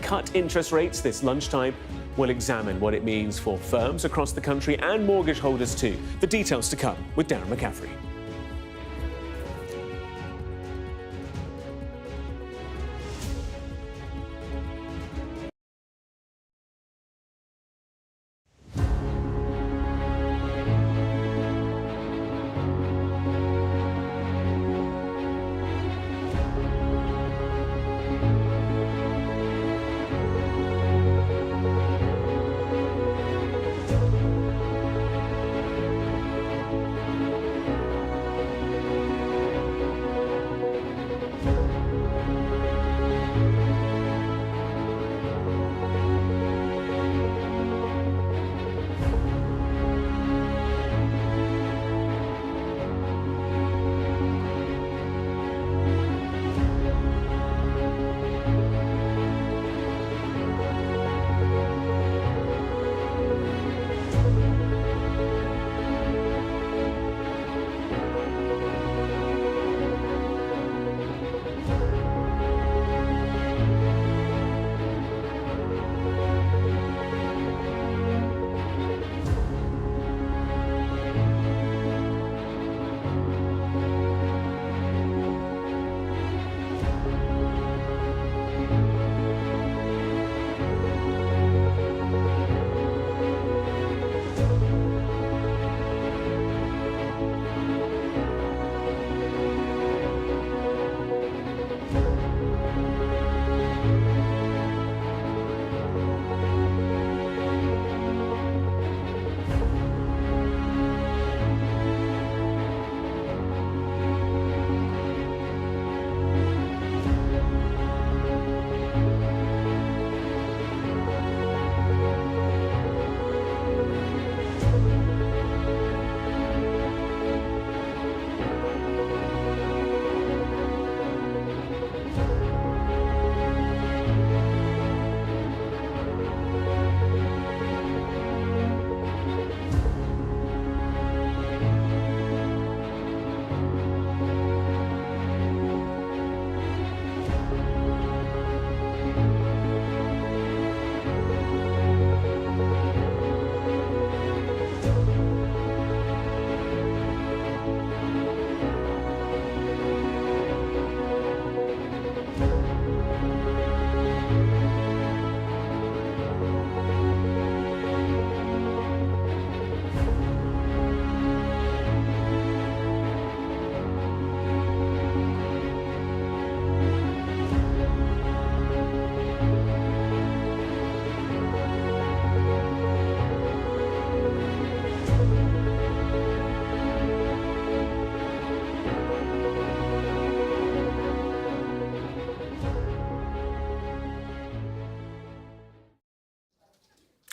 cut interest rates this lunchtime. We'll examine what it means for firms across the country and mortgage holders too. The details to come with Darren McCaffrey.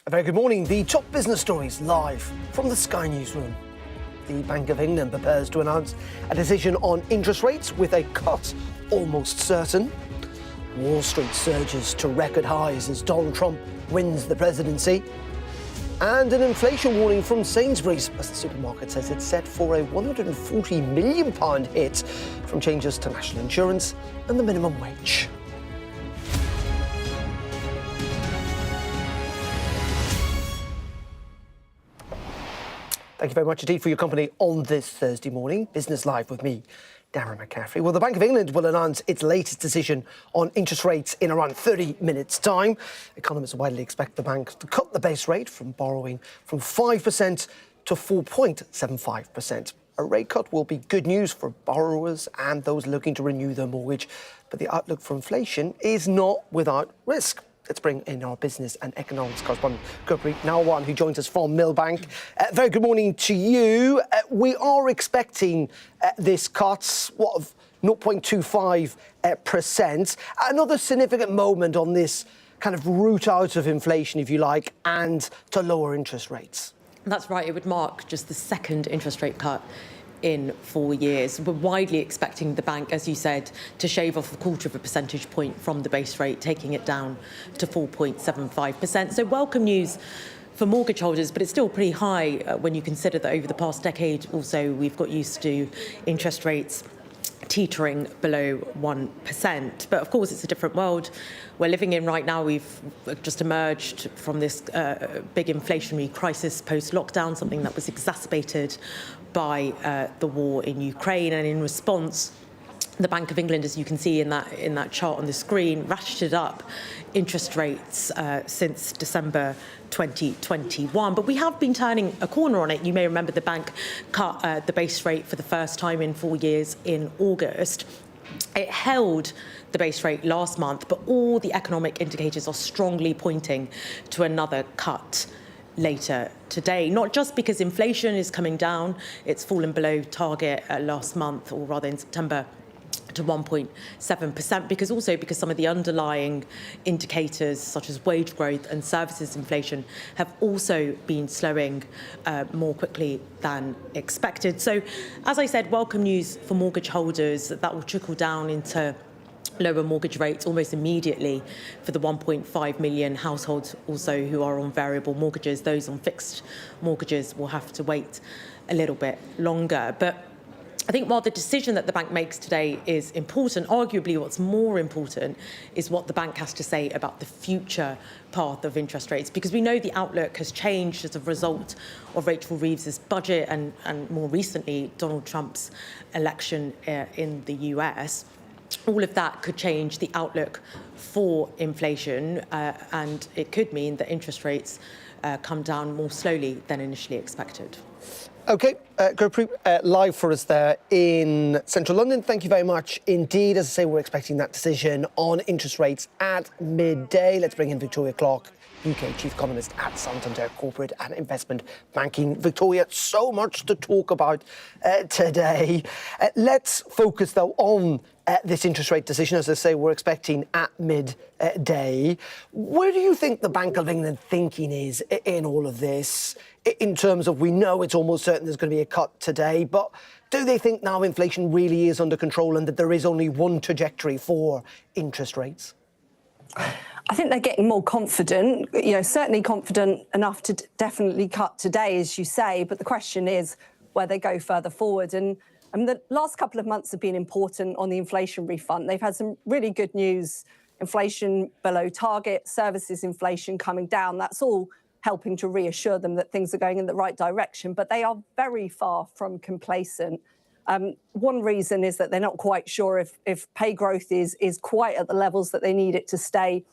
A very good morning. The top business stories live from the Sky Newsroom. The Bank of England prepares to announce a decision on interest rates with a cut almost certain. Wall Street surges to record highs as Donald Trump wins the presidency. And an inflation warning from Sainsbury's as the supermarket says it's set for a £140 million hit from changes to national insurance and the minimum wage. Thank you very much indeed for your company on this Thursday morning. Business Live with me, Darren McCaffrey. Well, the Bank of England will announce its latest decision on interest rates in around 30 minutes' time. Economists widely expect the bank to cut the base rate from borrowing from 5% to 4.75%. A rate cut will be good news for borrowers and those looking to renew their mortgage, but the outlook for inflation is not without risk. Let's bring in our business and economics correspondent, Gurpreet Nawal, who joins us from Millbank. Very good morning to you. We are expecting this cut of 0.25%. Another significant moment on this kind of route out of inflation, if you like, and to lower interest rates. That's right. It would mark just the second interest rate cut in 4 years. We're widely expecting the bank, as you said, to shave off 0.25 percentage point from the base rate, taking it down to 4.75%. So welcome news for mortgage holders, but it's still pretty high when you consider that over the past decade also we've got used to interest rates teetering below 1%. But of course, it's a different world we're living in right now. We've just emerged from this big inflationary crisis post-lockdown, something that was exacerbated by the war in Ukraine. And in response, the Bank of England, as you can see in that chart on the screen, ratcheted up interest rates since December 2021. But we have been turning a corner on it. You may remember the bank cut the base rate for the first time in 4 years in August. It held the base rate last month, but all the economic indicators are strongly pointing to another cut later today, not just because inflation is coming down. It's fallen below target last month, or rather in September, to 1.7%, because some of the underlying indicators, such as wage growth and services inflation, have also been slowing more quickly than expected. So, as I said, welcome news for mortgage holders. That will trickle down into lower mortgage rates almost immediately for the 1.5 million households also who are on variable mortgages. Those on fixed mortgages will have to wait a little bit longer. But I think while the decision that the bank makes today is important, arguably what's more important is what the bank has to say about the future path of interest rates, because we know the outlook has changed as a result of Rachel Reeves's budget and more recently Donald Trump's election in the US. All of that could change the outlook for inflation, and it could mean that interest rates come down more slowly than initially expected. OK, Gurpreet, live for us there in central London. Thank you very much indeed. As I say, we're expecting that decision on interest rates at midday. Let's bring in Victoria Clark, UK Chief Economist at Santander Corporate and Investment Banking. Victoria, so much to talk about today. Let's focus, though, on this interest rate decision. As I say, we're expecting at midday. Where do you think the Bank of England thinking is in all of this? In terms of, we know it's almost certain there's going to be a cut today, but do they think now inflation really is under control and that there is only one trajectory for interest rates? I think they're getting more confident, certainly confident enough to definitely cut today, as you say. But the question is where they go further forward. And the last couple of months have been important on the inflation front. They've had some really good news. Inflation below target, services inflation coming down. That's all helping to reassure them that things are going in the right direction. But they are very far from complacent. One reason is that they're not quite sure if pay growth is quite at the levels that they need it to stay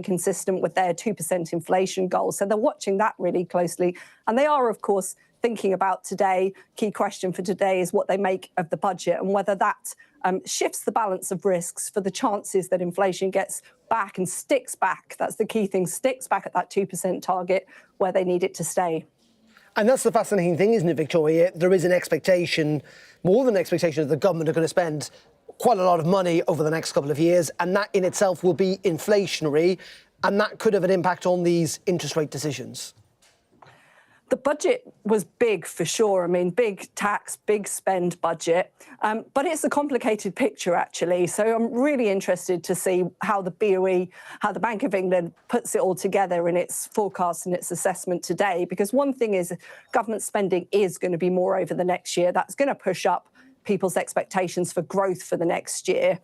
consistent with their 2% inflation goal. So they're watching that really closely. And they are, of course, thinking about today. Key question for today is what they make of the budget and whether that shifts the balance of risks for the chances that inflation gets back and sticks back. That's the key thing, sticks back at that 2% target where they need it to stay. And that's the fascinating thing, isn't it, Victoria? There is an expectation, more than an expectation, that the government are going to spend quite a lot of money over the next couple of years, and that in itself will be inflationary, and that could have an impact on these interest rate decisions. The budget was big for sure. I mean, big tax, big spend budget. But it's a complicated picture, actually. So I'm really interested to see how the BOE, how the Bank of England puts it all together in its forecast and its assessment today. Because one thing is government spending is going to be more over the next year. That's going to push up people's expectations for growth for the next year.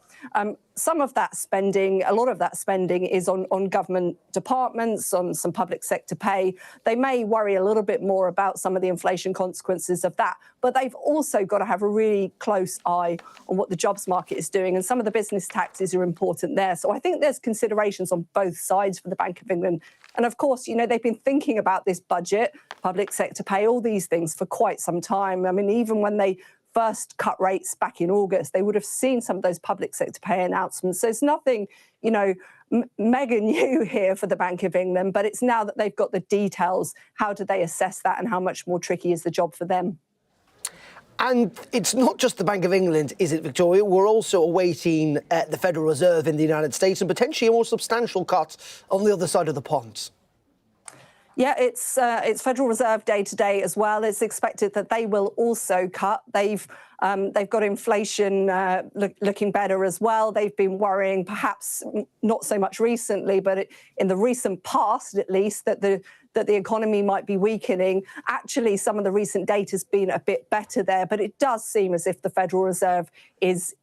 Some of that spending, a lot of that spending is on government departments, on some public sector pay. They may worry a little bit more about some of the inflation consequences of that, but they've also got to have a really close eye on what the jobs market is doing, and some of the business taxes are important there. So I think there's considerations on both sides for the Bank of England. And of course, they've been thinking about this budget, public sector pay, all these things for quite some time. I mean, even when they first cut rates back in August, they would have seen some of those public sector pay announcements. So it's nothing, mega new here for the Bank of England, but it's now that they've got the details, how do they assess that and how much more tricky is the job for them? And it's not just the Bank of England, is it, Victoria? We're also awaiting the Federal Reserve in the United States and potentially a more substantial cut on the other side of the pond. Yeah, it's Federal Reserve day today as well. It's expected that they will also cut. They've got inflation looking better as well. They've been worrying, perhaps not so much recently, but in the recent past at least, that the economy might be weakening. Actually, some of the recent data has been a bit better there, but it does seem as if the Federal Reserve is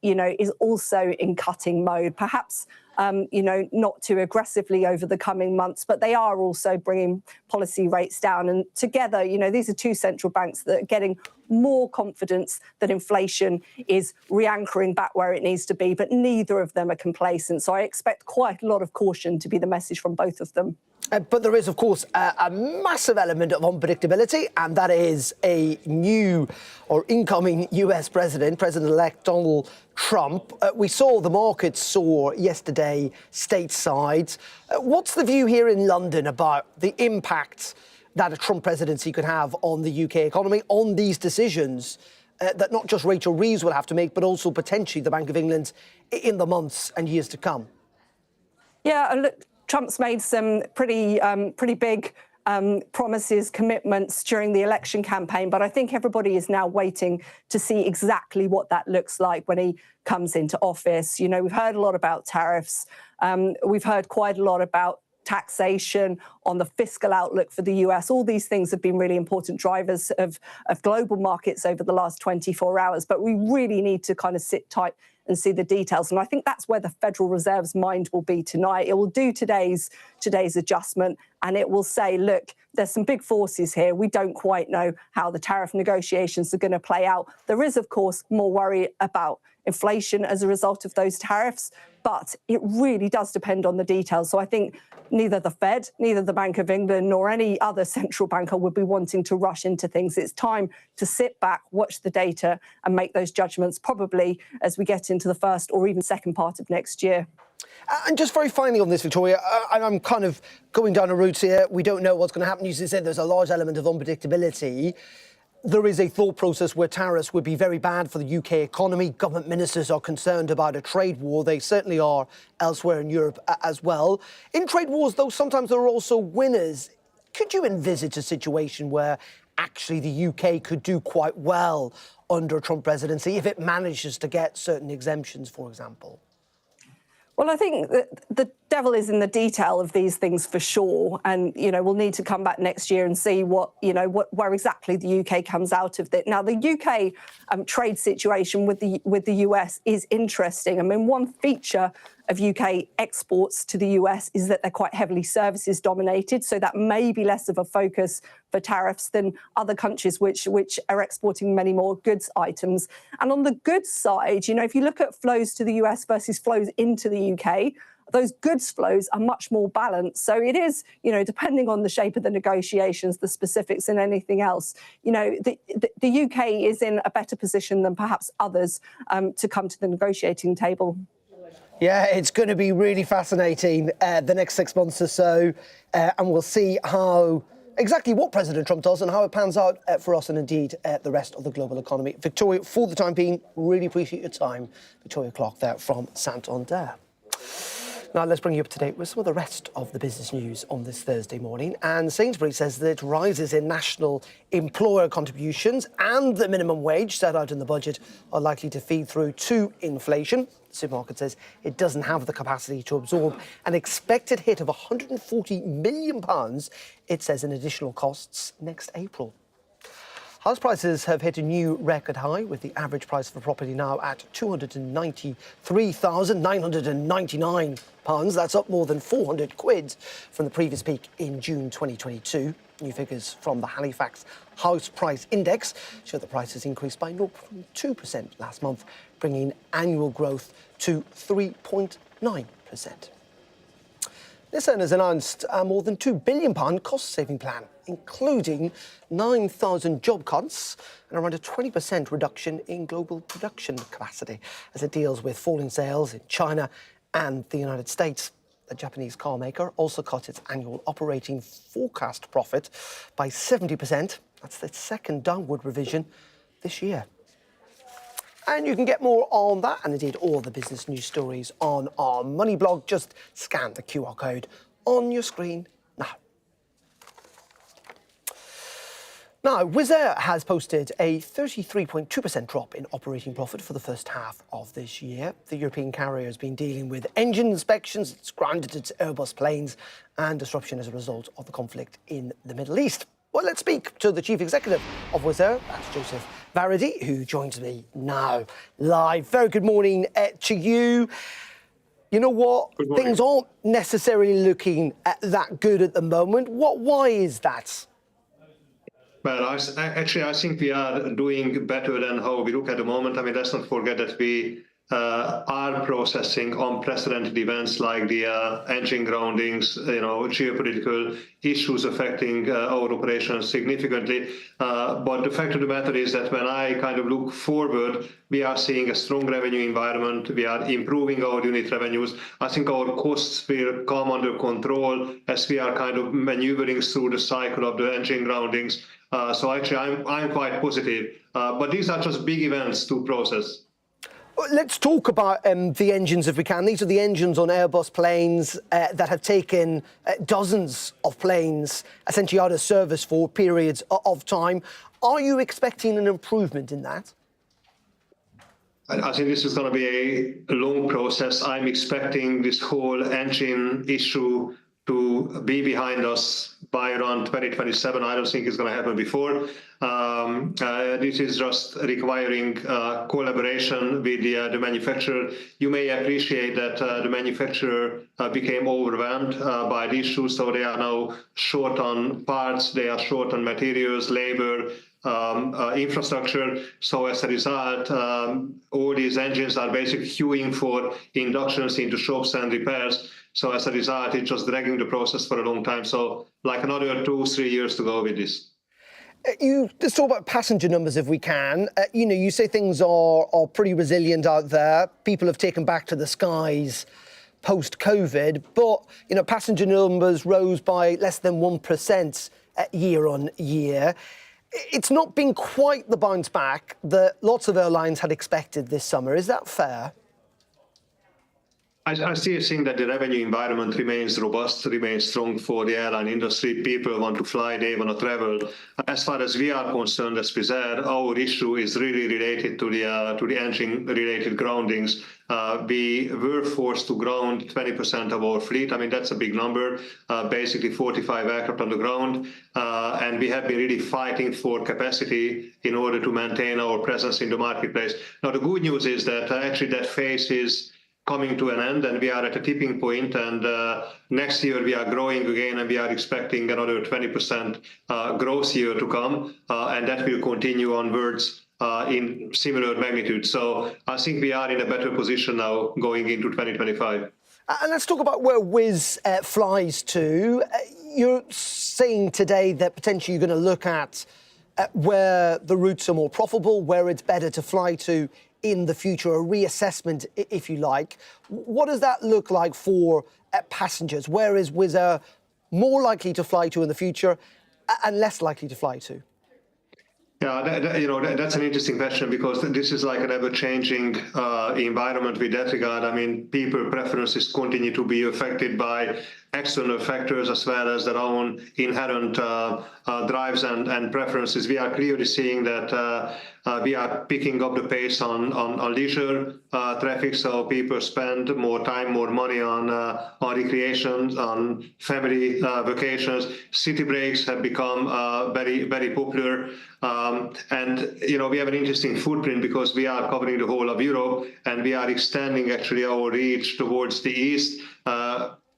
also in cutting mode. Perhaps not too aggressively over the coming months, but they are also bringing policy rates down. And together, these are two central banks that are getting more confidence that inflation is re-anchoring back where it needs to be, but neither of them are complacent. So I expect quite a lot of caution to be the message from both of them. But there is, of course, a massive element of unpredictability, and that is a new or incoming US President-elect Donald Trump. We saw the markets soar yesterday stateside. What's the view here in London about the impact that a Trump presidency could have on the UK economy, on these decisions that not just Rachel Reeves will have to make, but also potentially the Bank of England in the months and years to come? Yeah, look, Trump's made some pretty big promises, commitments during the election campaign, but I think everybody is now waiting to see exactly what that looks like when he comes into office. We've heard a lot about tariffs. We've heard quite a lot about taxation, on the fiscal outlook for the US. All these things have been really important drivers of global markets over the last 24 hours, but we really need to kind of sit tight and see the details. And I think that's where the Federal Reserve's mind will be tonight. It will do today's adjustment, and it will say, look, there's some big forces here. We don't quite know how the tariff negotiations are going to play out. There is, of course, more worry about inflation as a result of those tariffs, but it really does depend on the details. So I think neither the Fed, neither the Bank of England, nor any other central banker would be wanting to rush into things. It's time to sit back, watch the data, and make those judgments probably as we get into the first or even second part of next year. And just very finally on this, Victoria, I'm kind of going down a route here. We don't know what's going to happen. You said there's a large element of unpredictability. There is a thought process where tariffs would be very bad for the UK economy. Government ministers are concerned about a trade war. They certainly are elsewhere in Europe as well. In trade wars, though, sometimes there are also winners. Could you envisage a situation where actually the UK could do quite well under a Trump presidency if it manages to get certain exemptions, for example? Well, I think that the devil is in the detail of these things for sure. And, we'll need to come back next year and see where exactly the UK comes out of it. Now, the UK trade situation with the US is interesting. I mean, one feature of UK exports to the US is that they're quite heavily services dominated. So that may be less of a focus for tariffs than other countries which are exporting many more goods items. And on the goods side, if you look at flows to the US versus flows into the UK, those goods flows are much more balanced. So it is, depending on the shape of the negotiations, the specifics and anything else, the UK is in a better position than perhaps others to come to the negotiating table. Yeah, it's going to be really fascinating the next 6 months or so, and we'll see exactly what President Trump does and how it pans out for us and indeed the rest of the global economy. Victoria, for the time being, really appreciate your time. Victoria Clark there from Santander. Now, let's bring you up to date with some of the rest of the business news on this Thursday morning. And Sainsbury's says that rises in national employer contributions and the minimum wage set out in the budget are likely to feed through to inflation. The supermarket says it doesn't have the capacity to absorb an expected hit of £140 million, it says, in additional costs next April. House prices have hit a new record high, with the average price for property now at £293,999. That's up more than 400 quid from the previous peak in June 2022. New figures from the Halifax House Price Index show the prices increased by 0.2% last month, bringing annual growth to 3.9%. Nissan has announced a more than £2 billion cost-saving plan, including 9,000 job cuts and around a 20% reduction in global production capacity as it deals with falling sales in China and the United States. The Japanese car maker also cut its annual operating forecast profit by 70%. That's the second downward revision this year. And you can get more on that and indeed all the business news stories on our Money blog. Just scan the QR code on your screen now. Now, Wizz Air has posted a 33.2% drop in operating profit for the first half of this year. The European carrier has been dealing with engine inspections, it's grounded its Airbus planes, and disruption as a result of the conflict in the Middle East. Well, let's speak to the chief executive of Wizz Air, that's József Váradi, who joins me now live. Very good morning to you. You know what? Things aren't necessarily looking that good at the moment. Why is that? Well, I think we are doing better than how we look at the moment. I mean, let's not forget that we are processing unprecedented events like the engine groundings, geopolitical issues affecting our operations significantly. But the fact of the matter is that when I kind of look forward, we are seeing a strong revenue environment. We are improving our unit revenues. I think our costs will come under control as we are kind of maneuvering through the cycle of the engine groundings. So actually, I'm quite positive. But these are just big events to process. Let's talk about the engines if we can. These are the engines on Airbus planes that have taken dozens of planes essentially out of service for periods of time. Are you expecting an improvement in that? I think this is going to be a long process. I'm expecting this whole engine issue to be behind us by around 2027. I don't think it's going to happen before. This is just requiring collaboration with the manufacturer. You may appreciate that the manufacturer became overwhelmed by the issue, so they are now short on parts, they are short on materials, labor, infrastructure. So as a result, all these engines are basically queuing for inductions into shops and repairs. So as a result, it's just dragging the process for a long time. So like another 2-3 years to go with this. Let's talk about passenger numbers if we can. You say things are pretty resilient out there. People have taken back to the skies post-COVID, but passenger numbers rose by less than 1% year on year. It's not been quite the bounce back that lots of airlines had expected this summer. Is that fair? I still think that the revenue environment remains robust, remains strong for the airline industry. People want to fly, they want to travel. As far as we are concerned as Wizz Air, our issue is really related to the engine-related groundings. We were forced to ground 20% of our fleet. I mean, that's a big number, basically 45 aircraft on the ground. And we have been really fighting for capacity in order to maintain our presence in the marketplace. Now, the good news is that actually that phase is coming to an end, and we are at a tipping point, and next year we are growing again, and we are expecting another 20% growth year to come, and that will continue onwards in similar magnitude. So I think we are in a better position now going into 2025. And let's talk about where Wizz flies to. You're saying today that potentially you're going to look at where the routes are more profitable, where it's better to fly to in the future, a reassessment, if you like. What does that look like for passengers? Where is Wizz Air more likely to fly to in the future and less likely to fly to? Yeah, that's an interesting question, because this is like an ever-changing environment with that regard. I mean, people preferences continue to be affected by external factors as well as their own inherent drives and preferences. We are clearly seeing that we are picking up the pace on leisure traffic, so people spend more time, more money on recreation, on family vacations. City breaks have become very, very popular. And we have an interesting footprint because we are covering the whole of Europe, and we are extending actually our reach towards the east,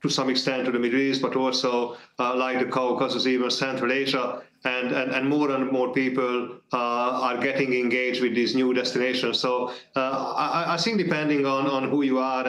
to some extent to the Middle East, but also like the Caucasus, even Central Asia. And more people are getting engaged with these new destinations. So I think depending on who you are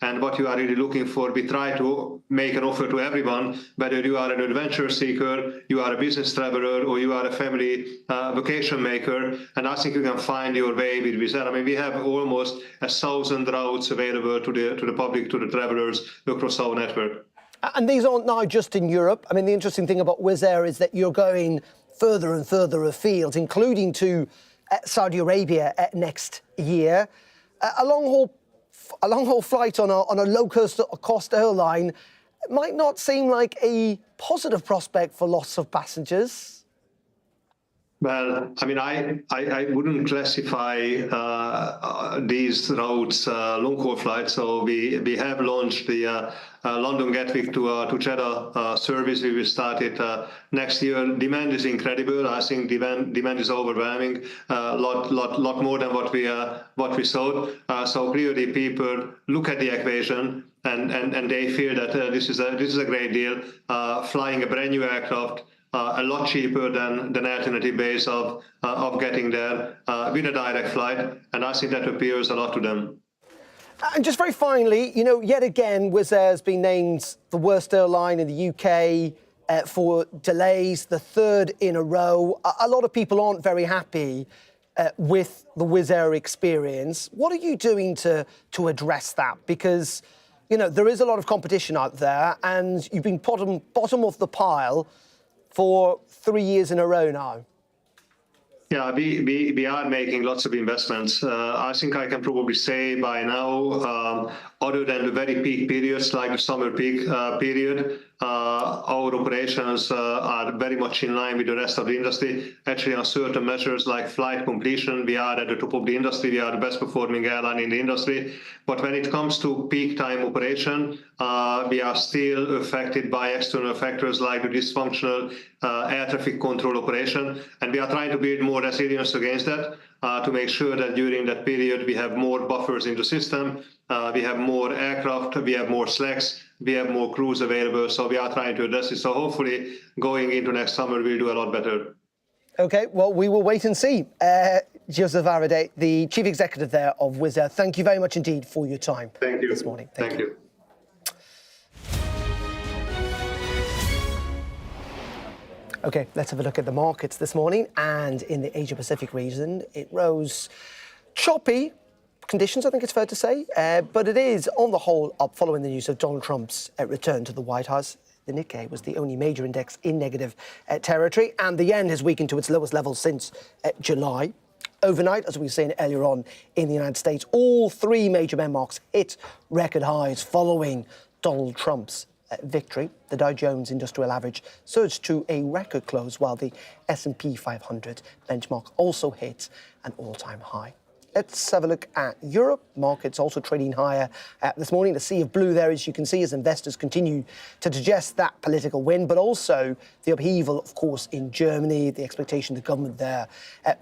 and what you are really looking for, we try to make an offer to everyone, whether you are an adventure seeker, you are a business traveler, or you are a family vacation maker. And I think you can find your way with Wizz Air. I mean, we have almost 1,000 routes available to the public, to the travelers across our network. And these aren't now just in Europe. I mean, the interesting thing about Wizz Air is that you're going further and further afield, including to Saudi Arabia next year. A long-haul flight on a low-cost airline might not seem like a positive prospect for lots of passengers. Well, I mean, I wouldn't classify these routes long-haul flights. So we have launched the London Gatwick to Jeddah service. We will start it next year. Demand is incredible. I think demand is overwhelming. Lot more than what we thought. So clearly, people look at the equation and they feel that this is a great deal. Flying a brand new aircraft. A lot cheaper than alternative ways of getting there with a direct flight, and I think that appeals a lot to them. And just very finally, you know, yet again, Wizz Air has been named the worst airline in the UK for delays, the third in a row. A lot of people aren't very happy with the Wizz Air experience. What are you doing to address that? Because, you know, there is a lot of competition out there, and you've been bottom of the pile for 3 years in a row now. Yeah, we are making lots of investments. I think I can probably say by now, other than the very peak periods like the summer peak period, our operations are very much in line with the rest of the industry. Actually, on certain measures like flight completion, we are at the top of the industry. We are the best performing airline in the industry. But when it comes to peak time operation, we are still affected by external factors like the dysfunctional air traffic control operation. And we are trying to build more resilience against that to make sure that during that period we have more buffers in the system, we have more aircraft, we have more slacks, we have more crews available. So we are trying to address it. So hopefully going into next summer, we'll do a lot better. OK, well, we will wait and see. József Váradi, the Chief Executive there of Wizz Air, thank you very much indeed for your time this morning. Thank you. OK, let's have a look at the markets this morning. And in the Asia-Pacific region, it rose choppy conditions, I think it's fair to say. But it is, on the whole, up following the news of Donald Trump's return to the White House. The Nikkei was the only major index in negative territory, and the yen has weakened to its lowest level since July. Overnight, as we were saying earlier on in the United States, all three major benchmarks hit record highs following Donald Trump's victory. The Dow Jones Industrial Average surged to a record close, while the S&P 500 benchmark also hit an all-time high. Let's have a look at Europe. Markets also trading higher this morning. The sea of blue there, as you can see, as investors continue to digest that political win, but also the upheaval, of course, in Germany, the expectation the government there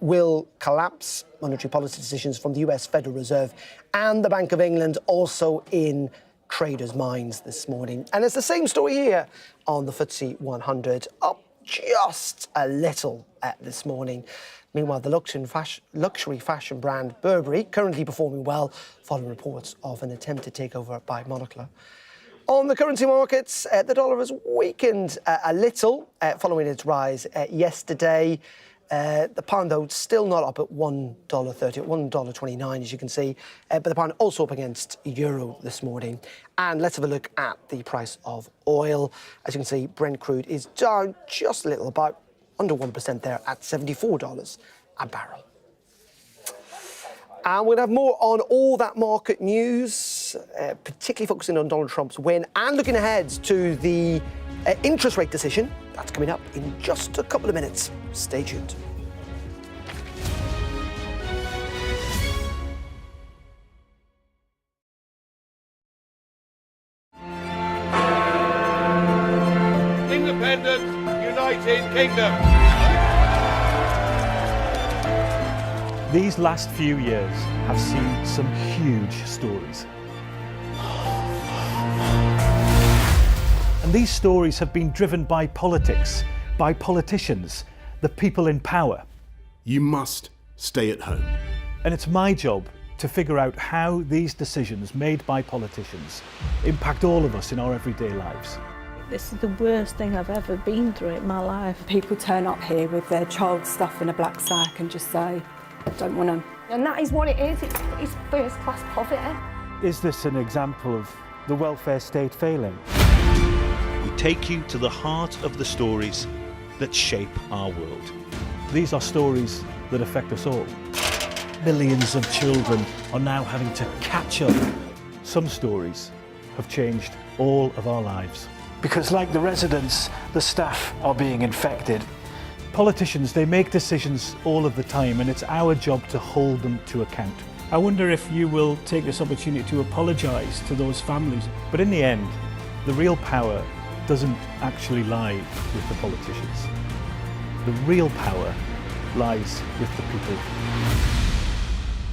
will collapse, monetary policy decisions from the US Federal Reserve and the Bank of England also in traders' minds this morning. And it's the same story here on the FTSE 100, up just a little this morning. Meanwhile, the luxury fashion brand Burberry currently performing well following reports of an attempted takeover by Moncler. On the currency markets, the dollar has weakened a little following its rise yesterday. The pound, though, still not up at $1.30, at $1.29, as you can see. But the pound also up against euro this morning. And let's have a look at the price of oil. As you can see, Brent crude is down just a little, about under 1% there at $74 a barrel. And we'll have more on all that market news, particularly focusing on Donald Trump's win and looking ahead to the interest rate decision. That's coming up in just a couple of minutes. Stay tuned. Independent United Kingdom. These last few years have seen some huge stories. And these stories have been driven by politics, by politicians, the people in power. You must stay at home. And it's my job to figure out how these decisions made by politicians impact all of us in our everyday lives. This is the worst thing I've ever been through in my life. People turn up here with their child stuff in a black sack and just say, don't want to. And that is what it is. It's first-class poverty. Is this an example of the welfare state failing? We take you to the heart of the stories that shape our world. These are stories that affect us all. Millions of children are now having to catch up. Some stories have changed all of our lives. Because like the residents, the staff are being infected. Politicians, they make decisions all of the time, and it's our job to hold them to account. I wonder if you will take this opportunity to apologise to those families. But in the end, the real power doesn't actually lie with the politicians. The real power lies with the people.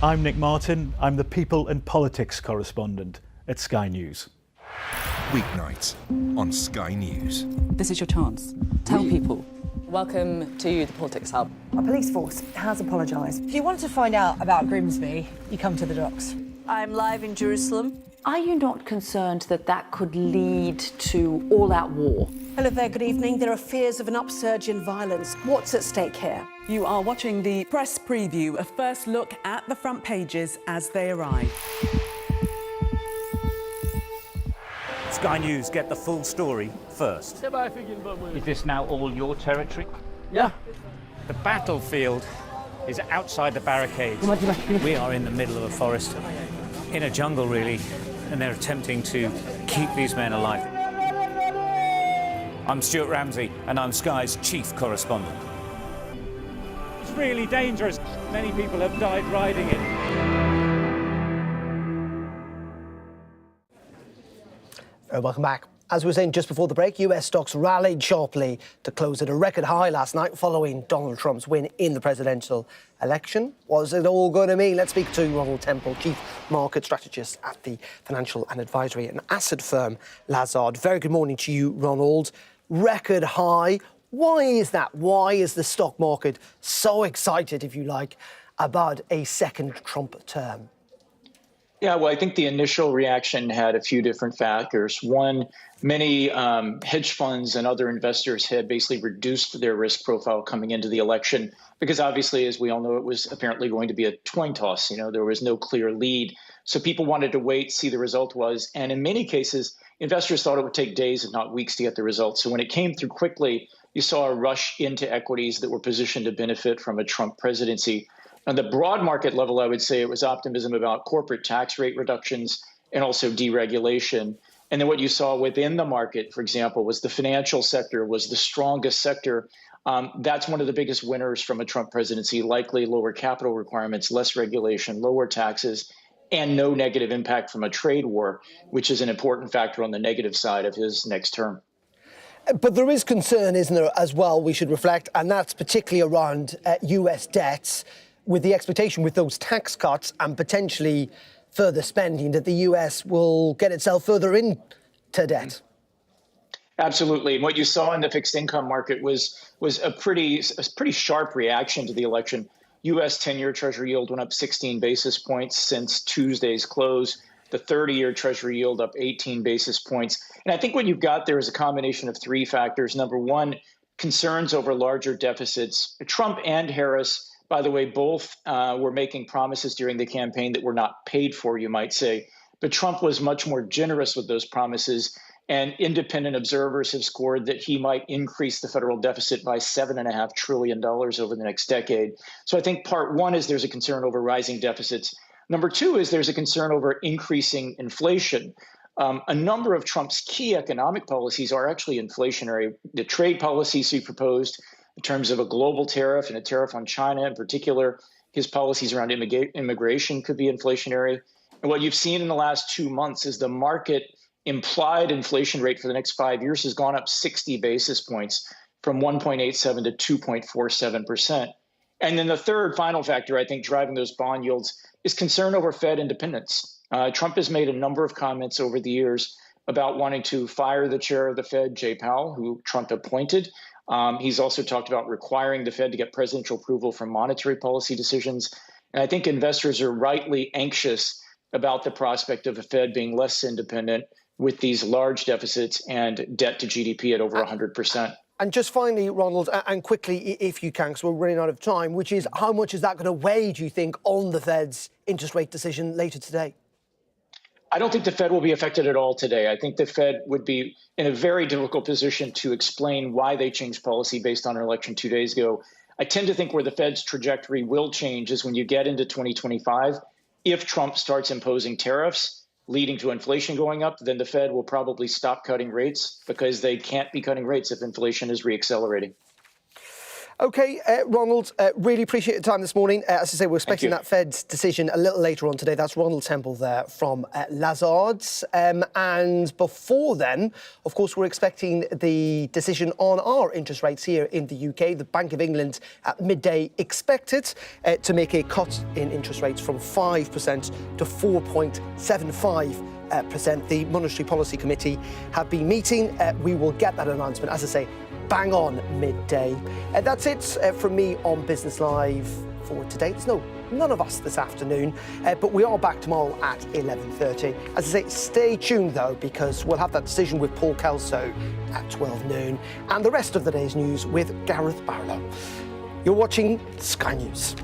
I'm Nick Martin. I'm the People and Politics correspondent at Sky News. Weeknights on Sky News. This is your chance. Tell people. Welcome to the Politics Hub. Our police force has apologised. If you want to find out about Grimsby, you come to the docks. I'm live in Jerusalem. Are you not concerned that that could lead to all-out war? Hello there, good evening. There are fears of an upsurge in violence. What's at stake here? You are watching the press preview, a first look at the front pages as they arrive. Sky News get the full story first. Is this now all your territory? Yeah. The battlefield is outside the barricades. We are in the middle of a forest, in a jungle really, and they're attempting to keep these men alive. I'm Stuart Ramsey, and I'm Sky's chief correspondent. It's really dangerous. Many people have died riding it. Welcome back. As we were saying just before the break, US stocks rallied sharply to close at a record high last night following Donald Trump's win in the presidential election. What's it all going to mean? Let's speak to Ronald Temple, Chief Market Strategist at the financial and advisory and asset firm Lazard. Very good morning to you, Ronald. Record high. Why is that? Why is the stock market so excited, if you like, about a second Trump term? Yeah, well, I think the initial reaction had a few different factors. One, many hedge funds and other investors had basically reduced their risk profile coming into the election because obviously, as we all know, it was apparently going to be a coin toss. You know, there was no clear lead. So people wanted to wait, see the result was. And in many cases, investors thought it would take days, if not weeks, to get the results. So when it came through quickly, you saw a rush into equities that were positioned to benefit from a Trump presidency. On the broad market level, I would say it was optimism about corporate tax rate reductions and also deregulation. And then what you saw within the market, for example, was the financial sector was the strongest sector. That's one of the biggest winners from a Trump presidency, likely lower capital requirements, less regulation, lower taxes, and no negative impact from a trade war, which is an important factor on the negative side of his next term. But there is concern, isn't there, as well, we should reflect, and that's particularly around US debts, with the expectation with those tax cuts and potentially further spending that the US will get itself further into debt. Absolutely. And what you saw in the fixed income market was a pretty sharp reaction to the election. US 10-year Treasury yield went up 16 basis points since Tuesday's close. The 30-year Treasury yield up 18 basis points. And I think what you've got there is a combination of three factors. Number one, concerns over larger deficits. Trump and Harris, by the way, both were making promises during the campaign that were not paid for, you might say. But Trump was much more generous with those promises. And independent observers have scored that he might increase the federal deficit by $7.5 trillion over the next decade. So I think part one is there's a concern over rising deficits. Number two is there's a concern over increasing inflation. A number of Trump's key economic policies are actually inflationary. The trade policies he proposed in terms of a global tariff and a tariff on China in particular, his policies around immigration could be inflationary. And what you've seen in the last 2 months is the market implied inflation rate for the next 5 years has gone up 60 basis points from 1.87 to 2.47%. And then the third final factor, I think, driving those bond yields is concern over Fed independence. Trump has made a number of comments over the years about wanting to fire the chair of the Fed, Jay Powell, who Trump appointed. He's also talked about requiring the Fed to get presidential approval for monetary policy decisions. And I think investors are rightly anxious about the prospect of the Fed being less independent with these large deficits and debt to GDP at over 100%. And just finally, Ronald, and quickly, if you can, because we're running out of time, which is how much is that going to weigh, do you think, on the Fed's interest rate decision later today? I don't think the Fed will be affected at all today. I think the Fed would be in a very difficult position to explain why they changed policy based on an election 2 days ago. I tend to think where the Fed's trajectory will change is when you get into 2025. If Trump starts imposing tariffs leading to inflation going up, then the Fed will probably stop cutting rates because they can't be cutting rates if inflation is reaccelerating. OK, Ronald, really appreciate your time this morning. As I say, we're expecting that Fed's decision a little later on today. That's Ronald Temple there from Lazards. And before then, of course, we're expecting the decision on our interest rates here in the UK. The Bank of England at midday expected to make a cut in interest rates from 5% to 4.75%. The Monetary Policy Committee have been meeting. We will get that announcement, as I say, bang on midday. That's it from me on Business Live for today. There's none of us this afternoon, but we are back tomorrow at 11:30. As I say, stay tuned though, because we'll have that decision with Paul Kelso at 12 noon, and the rest of the day's news with Gareth Barlow. You're watching Sky News.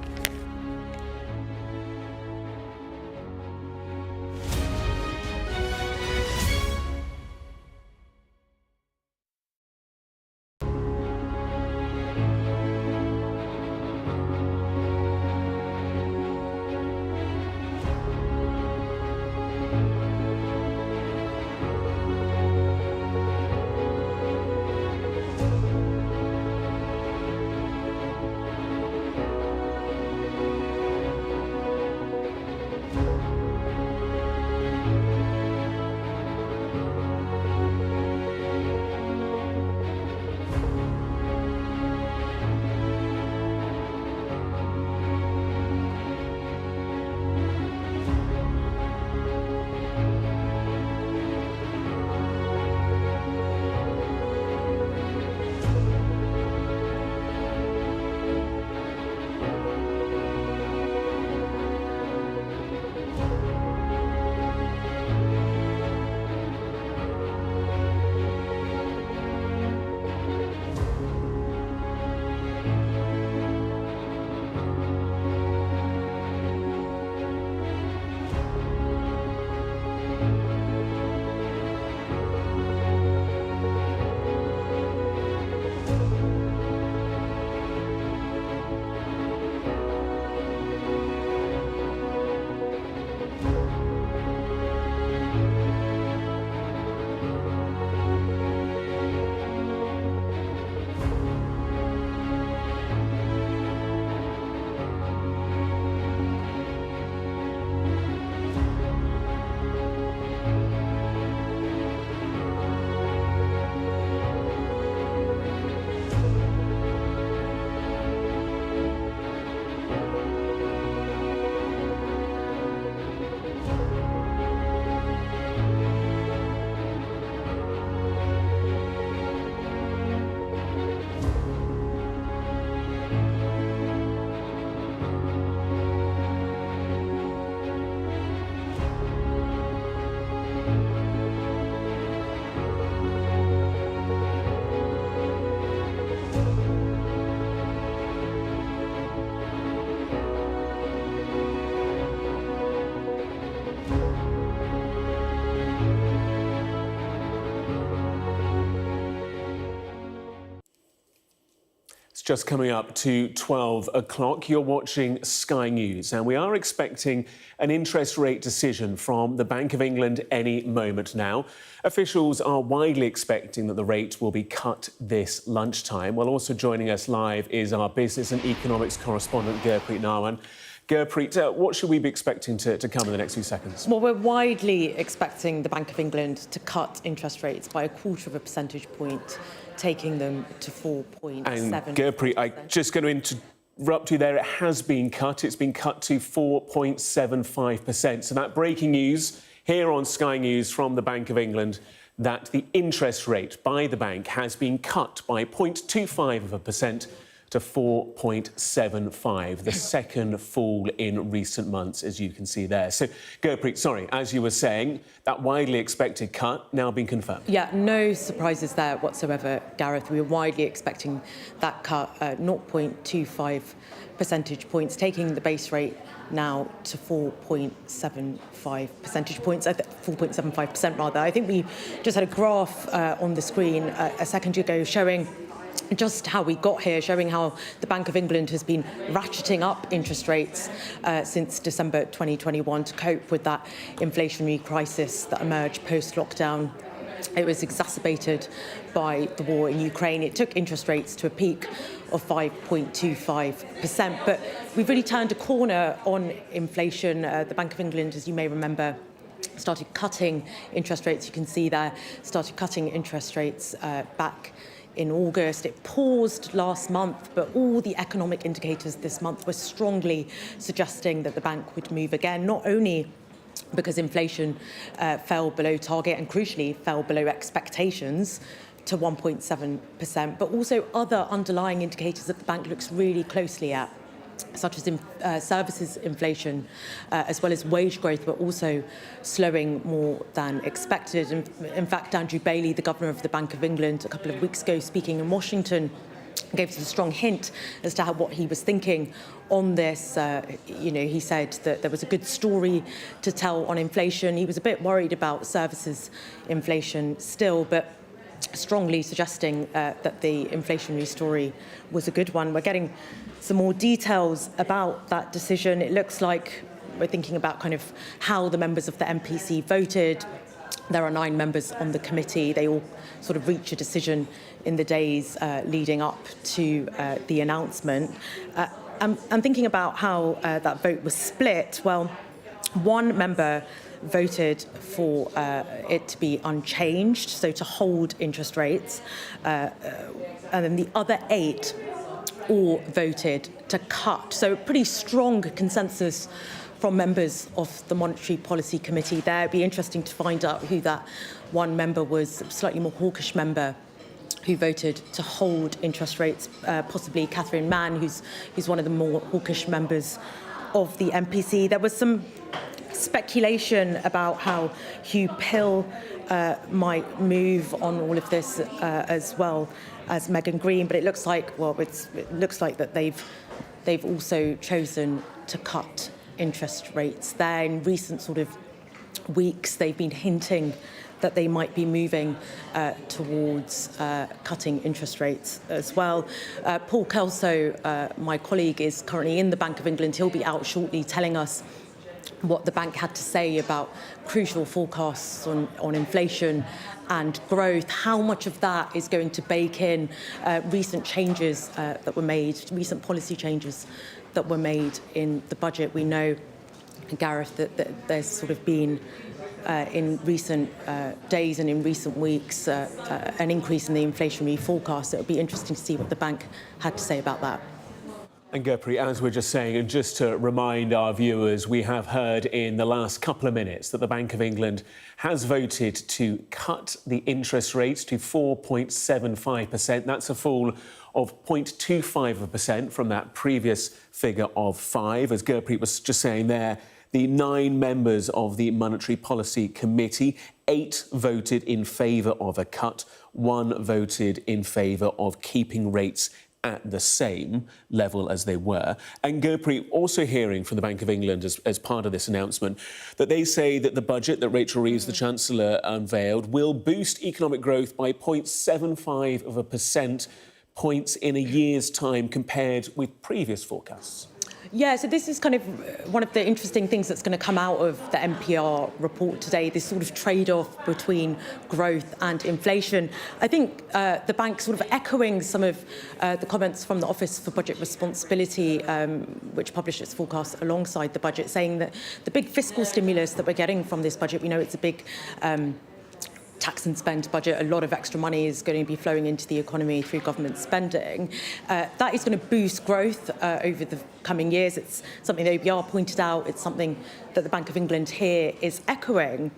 Just coming up to 12 o'clock, you're watching Sky News, and we are expecting an interest rate decision from the Bank of England any moment now. Officials are widely expecting that the rate will be cut this lunchtime. Well, also joining us live is our business and economics correspondent, Gurpreet Narwan. Gurpreet, what should we be expecting to come in the next few seconds? Well, we're widely expecting the Bank of England to cut interest rates by 1/4 of a percentage point, taking them to 4.7%. And Gurpreet, I'm just going to interrupt you there. It has been cut. It's been cut to 4.75%. So that breaking news here on Sky News from the Bank of England, that the interest rate by the bank has been cut by 0.25% to 4.75, the second fall in recent months, as you can see there. So, Gurpreet, sorry, as you were saying, that widely expected cut now been confirmed. Yeah, no surprises there whatsoever, Gareth. We were widely expecting that cut, 0.25 percentage points, taking the base rate now to 4.75 percentage points, 4.75% rather. I think we just had a graph on the screen a second ago showing just how we got here, showing how the Bank of England has been ratcheting up interest rates since December 2021 to cope with that inflationary crisis that emerged post-lockdown It was exacerbated by the war in Ukraine. It took interest rates to a peak of 5.25%. But we've really turned a corner on inflation. The Bank of England, as you may remember, started cutting interest rates. You can see there, started cutting interest rates back in August. It paused last month, but all the economic indicators this month were strongly suggesting that the bank would move again, not only because inflation fell below target and crucially fell below expectations to 1.7%, but also other underlying indicators that the bank looks really closely at, such as services inflation, as well as wage growth, but also slowing more than expected. In fact, Andrew Bailey, the Governor of the Bank of England, a couple of weeks ago, speaking in Washington, gave us a strong hint as to what he was thinking on this. He said that there was a good story to tell on inflation. He was a bit worried about services inflation still, but strongly suggesting that the inflationary story was a good one. We're getting some more details about that decision. It looks like we're thinking about kind of how the members of the MPC voted. There are 9 members on the committee. They all sort of reach a decision in the days leading up to the announcement. I'm thinking about how that vote was split. Well, one member voted for it to be unchanged, so to hold interest rates, and then the other 8 all voted to cut. So a pretty strong consensus from members of the Monetary Policy Committee there. It'd be interesting to find out who that one member was, slightly more hawkish member who voted to hold interest rates, possibly Catherine Mann, who's one of the more hawkish members of the MPC. There was some speculation about how Hugh Pill might move on all of this, as well as Megan Green, but it looks like that they've also chosen to cut interest rates there. In recent sort of weeks, they've been hinting that they might be moving towards cutting interest rates as well. Paul Kelso, my colleague, is currently in the Bank of England. He'll be out shortly telling us what the bank had to say about crucial forecasts on inflation and growth, how much of that is going to bake in recent changes that were made, recent policy changes that were made in the budget. We know, Gareth, that there's sort of been, in recent days and in recent weeks, an increase in the inflationary forecast. It would be interesting to see what the bank had to say about that. And Gurpreet, as we're just saying, and just to remind our viewers, we have heard in the last couple of minutes that the Bank of England has voted to cut the interest rates to 4.75%. That's a fall of 0.25% from that previous figure of 5. As Gurpreet was just saying there, the 9 members of the Monetary Policy Committee, 8 voted in favour of a cut, 1 voted in favour of keeping rates at the same level as they were. And Gurpreet, also hearing from the Bank of England as part of this announcement, that they say that the budget that Rachel Reeves, the Chancellor, unveiled will boost economic growth by 0.75% points in a year's time compared with previous forecasts. Yeah, so this is kind of one of the interesting things that's going to come out of the NPR report today, this sort of trade-off between growth and inflation. I think the bank sort of echoing some of the comments from the Office for Budget Responsibility, which published its forecast alongside the budget, saying that the big fiscal stimulus that we're getting from this budget, we know it's a big tax and spend budget, a lot of extra money is going to be flowing into the economy through government spending. That is going to boost growth over the coming years. It's something the OBR pointed out. It's something that the Bank of England here is echoing.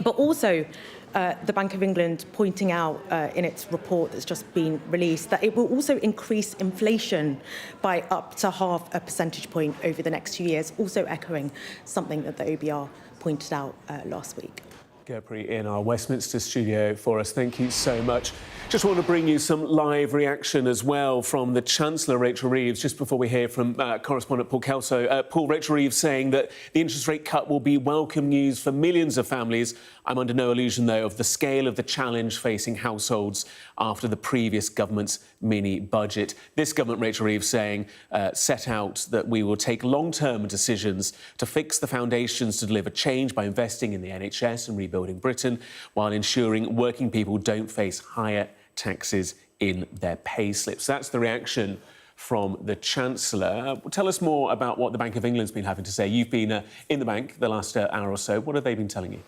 But also, the Bank of England pointing out in its report that's just been released that it will also increase inflation by up to 0.5 percentage point over the next few years, also echoing something that the OBR pointed out last week. Gurpreet in our Westminster studio for us. Thank you so much. Just want to bring you some live reaction as well from the Chancellor, Rachel Reeves, just before we hear from correspondent Paul Kelso. Paul, Rachel Reeves saying that the interest rate cut will be welcome news for millions of families. I'm under no illusion, though, of the scale of the challenge facing households after the previous government's mini-budget. This government, Rachel Reeves saying, set out that we will take long-term decisions to fix the foundations to deliver change by investing in the NHS and rebuild rebuilding Britain while ensuring working people don't face higher taxes in their pay slips. That's the reaction from the Chancellor. Tell us more about what the Bank of England's been having to say. You've been in the bank the last hour or so. What have they been telling you?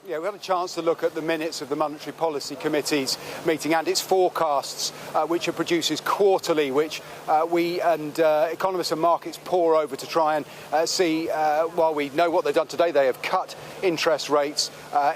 Yeah, we had a chance to look at the minutes of the Monetary Policy Committee's meeting and its forecasts, which it produces quarterly, which we and economists and markets pore over to try and see. While we know what they've done today, they have cut interest rates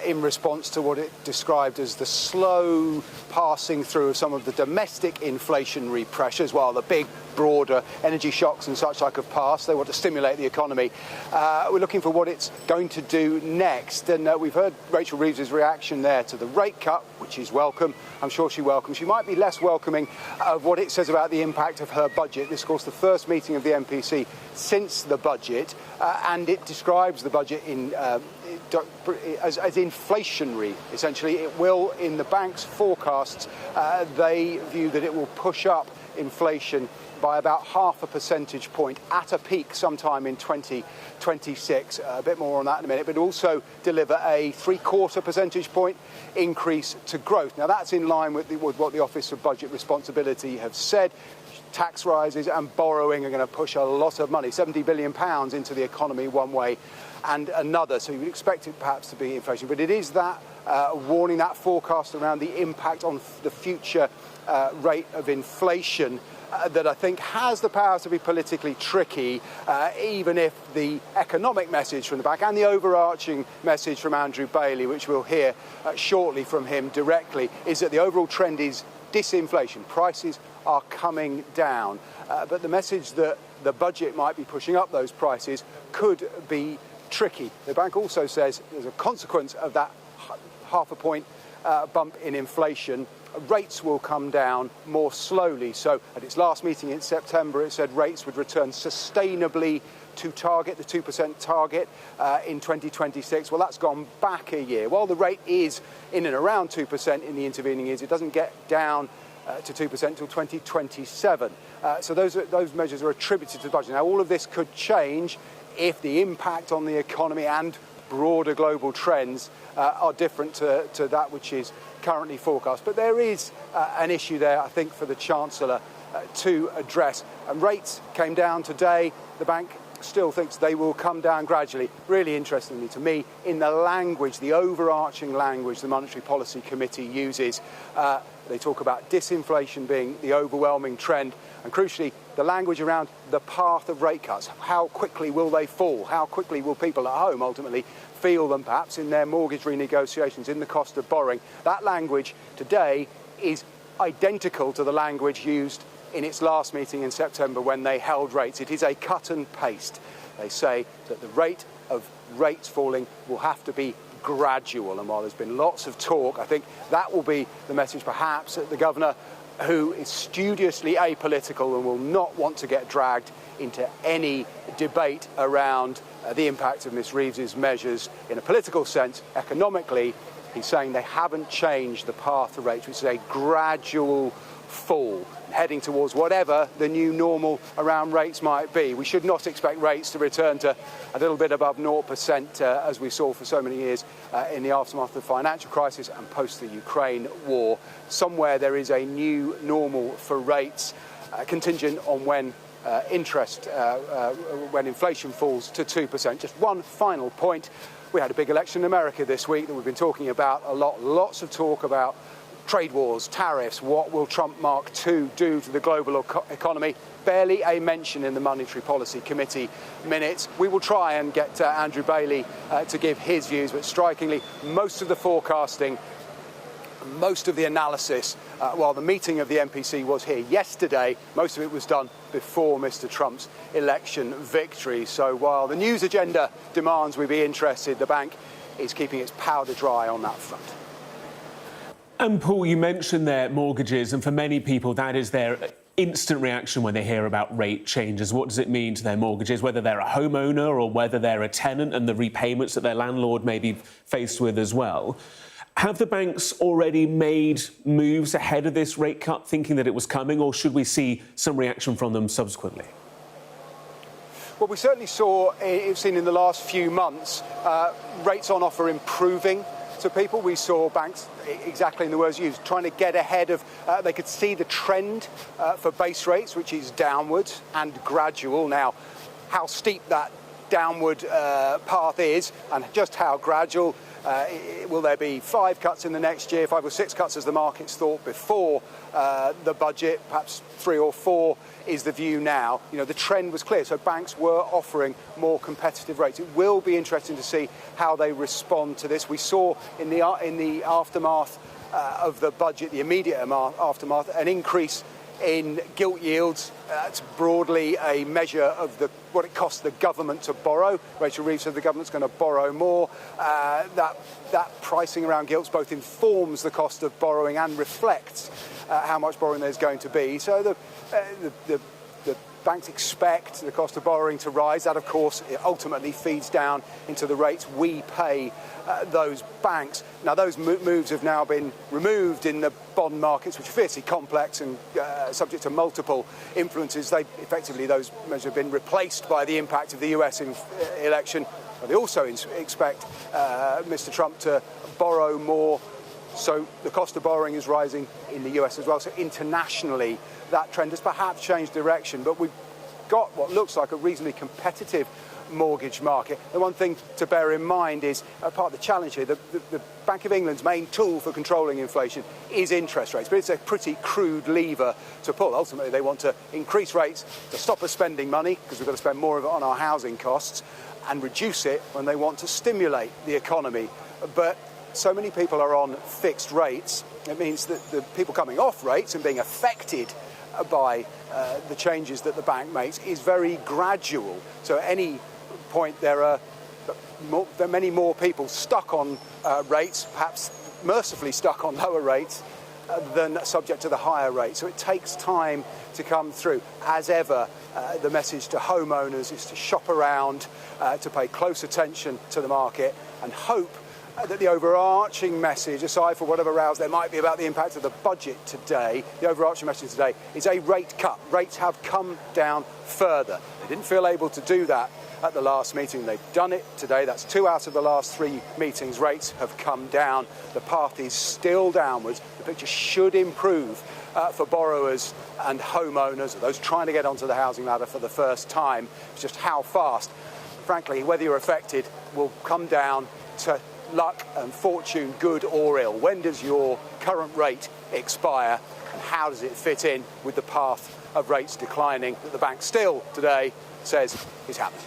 in response to what it described as the slow passing through of some of the domestic inflationary pressures, while the big, broader energy shocks and such like have passed. They want to stimulate the economy. We're looking for what it's going to do next, and we've heard Rachel Reeves's reaction there to the rate cut, which is welcome. I'm sure she welcomes. She might be less welcoming of what it says about the impact of her budget. This is, of course, the first meeting of the MPC since the budget, and it describes the budget in as inflationary, essentially. It will, in the bank's forecasts, they view that it will push up inflation by about 0.5 percentage point at a peak sometime in 2026. A bit more on that in a minute, but also deliver a 0.75 percentage point increase to growth. Now, that's in line with what the Office of Budget Responsibility have said. Tax rises and borrowing are going to push a lot of money, £70 billion into the economy one way and another. So you would expect it perhaps to be inflation. But it is that warning, that forecast around the impact on the future rate of inflation that I think has the power to be politically tricky, even if the economic message from the bank and the overarching message from Andrew Bailey, which we'll hear shortly from him directly, is that the overall trend is disinflation. Prices are coming down. But the message that the budget might be pushing up those prices could be tricky. The bank also says, as a consequence of that 0.5 point bump in inflation, rates will come down more slowly. So at its last meeting in September, it said rates would return sustainably to target, the 2% target, in 2026. Well, that's gone back a year. While the rate is in and around 2% in the intervening years, it doesn't get down to 2% until 2027. So those measures are attributed to the budget. Now, all of this could change if the impact on the economy and broader global trends are different to that which is currently forecast. But there is an issue there, I think, for the Chancellor to address. And rates came down today. The bank still thinks they will come down gradually. Really interestingly to me, in the language, the overarching language the Monetary Policy Committee uses, they talk about disinflation being the overwhelming trend, and crucially, the language around the path of rate cuts. How quickly will they fall? How quickly will people at home ultimately feel them, perhaps, in their mortgage renegotiations, in the cost of borrowing? That language today is identical to the language used in its last meeting in September when they held rates. It is a cut and paste. They say that the rate of rates falling will have to be gradual. And while there's been lots of talk, I think that will be the message perhaps that the Governor, who is studiously apolitical and will not want to get dragged into any debate around the impact of Ms Reeves's measures in a political sense. Economically, he's saying they haven't changed the path to rates, which is a gradual fall, heading towards whatever the new normal around rates might be. We should not expect rates to return to a little bit above 0%, as we saw for so many years in the aftermath of the financial crisis and post the Ukraine war. Somewhere there is a new normal for rates, contingent on when when inflation falls to 2%. Just one final point. We had a big election in America this week that we've been talking about a lot. Lots of talk about trade wars, tariffs. What will Trump Mark II do to the global economy? Barely a mention in the Monetary Policy Committee minutes. We will try and get Andrew Bailey to give his views, but strikingly, most of the forecasting, most of the analysis, while the meeting of the MPC was here yesterday, most of it was done before Mr. Trump's election victory. So while the news agenda demands we be interested, the bank is keeping its powder dry on that front. And Paul, you mentioned their mortgages, and for many people that is their instant reaction when they hear about rate changes. What does it mean to their mortgages, whether they're a homeowner or whether they're a tenant, and the repayments that their landlord may be faced with as well? Have the banks already made moves ahead of this rate cut, thinking that it was coming, or should we see some reaction from them subsequently? Well, we certainly we've seen in the last few months, rates on offer improving to people. We saw banks, exactly in the words used, trying to get ahead of, they could see the trend for base rates, which is downward and gradual. Now, how steep that downward path is and just how gradual, will there be 5 cuts in the next year, 5 or 6 cuts as the markets thought before the budget, perhaps 3 or 4 is the view now. You know, the trend was clear, so banks were offering more competitive rates. It will be interesting to see how they respond to this. We saw in the aftermath of the budget, the immediate aftermath, an increase in gilt yields. It's broadly a measure of what it costs the government to borrow. Rachel Reeves said the government's going to borrow more. That pricing around gilts both informs the cost of borrowing and reflects how much borrowing there's going to be. So the banks expect the cost of borrowing to rise. That, of course, it ultimately feeds down into the rates we pay those banks. Now, those moves have now been removed in the bond markets, which are fiercely complex and subject to multiple influences. Those measures have been replaced by the impact of the US election. But they also expect Mr. Trump to borrow more. So the cost of borrowing is rising in the US as well. So internationally, that trend has perhaps changed direction. But we've got what looks like a reasonably competitive mortgage market. The one thing to bear in mind is part of the challenge here, the Bank of England's main tool for controlling inflation is interest rates, but it's a pretty crude lever to pull. Ultimately, they want to increase rates to stop us spending money, because we've got to spend more of it on our housing costs, and reduce it when they want to stimulate the economy. But so many people are on fixed rates, it means that the people coming off rates and being affected by the changes that the bank makes is very gradual. So at any point there are many more people stuck on rates, perhaps mercifully stuck on lower rates, than subject to the higher rate. So it takes time to come through. As ever, the message to homeowners is to shop around, to pay close attention to the market and hope that the overarching message, aside from whatever rows there might be about the impact of the budget today, the overarching message today is a rate cut. Rates have come down further. They didn't feel able to do that at the last meeting. They've done it today. That's 2 out of the last 3 meetings. Rates have come down. The path is still downwards. The picture should improve for borrowers and homeowners, those trying to get onto the housing ladder for the first time. It's just how fast, frankly, whether you're affected, will come down to luck and fortune, good or ill. When does your current rate expire, and how does it fit in with the path of rates declining that the bank still today says is happening?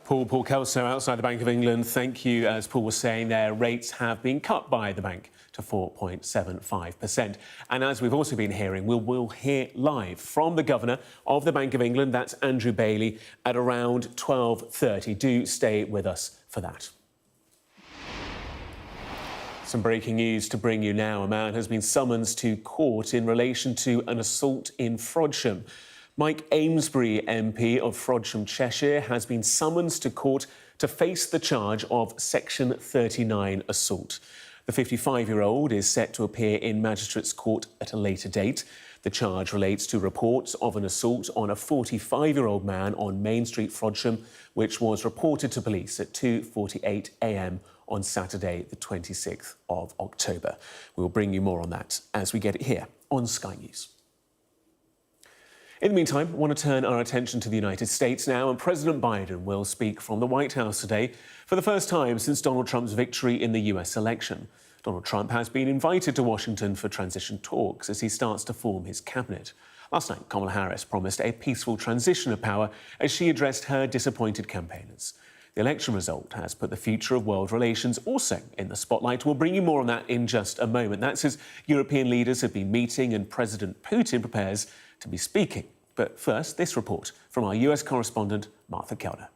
Paul Kelso outside the Bank of England. Thank you. As Paul was saying there, rates have been cut by the bank to 4.75%. And as we've also been hearing, we'll hear live from the Governor of the Bank of England, that's Andrew Bailey, at around 12:30. Do stay with us for that. Some breaking news to bring you now. A man has been summoned to court in relation to an assault in Frodsham. Mike Amesbury, MP of Frodsham, Cheshire, has been summoned to court to face the charge of Section 39 assault. The 55-year-old is set to appear in Magistrates' Court at a later date. The charge relates to reports of an assault on a 45-year-old man on Main Street, Frodsham, which was reported to police at 2:48 a.m. on Saturday, the 26th of October. We will bring you more on that as we get it here on Sky News. In the meantime, I want to turn our attention to the United States now, and President Biden will speak from the White House today for the first time since Donald Trump's victory in the US election. Donald Trump has been invited to Washington for transition talks as he starts to form his cabinet. Last night, Kamala Harris promised a peaceful transition of power as she addressed her disappointed campaigners. The election result has put the future of world relations also in the spotlight. We'll bring you more on that in just a moment. That's as European leaders have been meeting and President Putin prepares to be speaking. But first, this report from our US correspondent, Martha Kelder.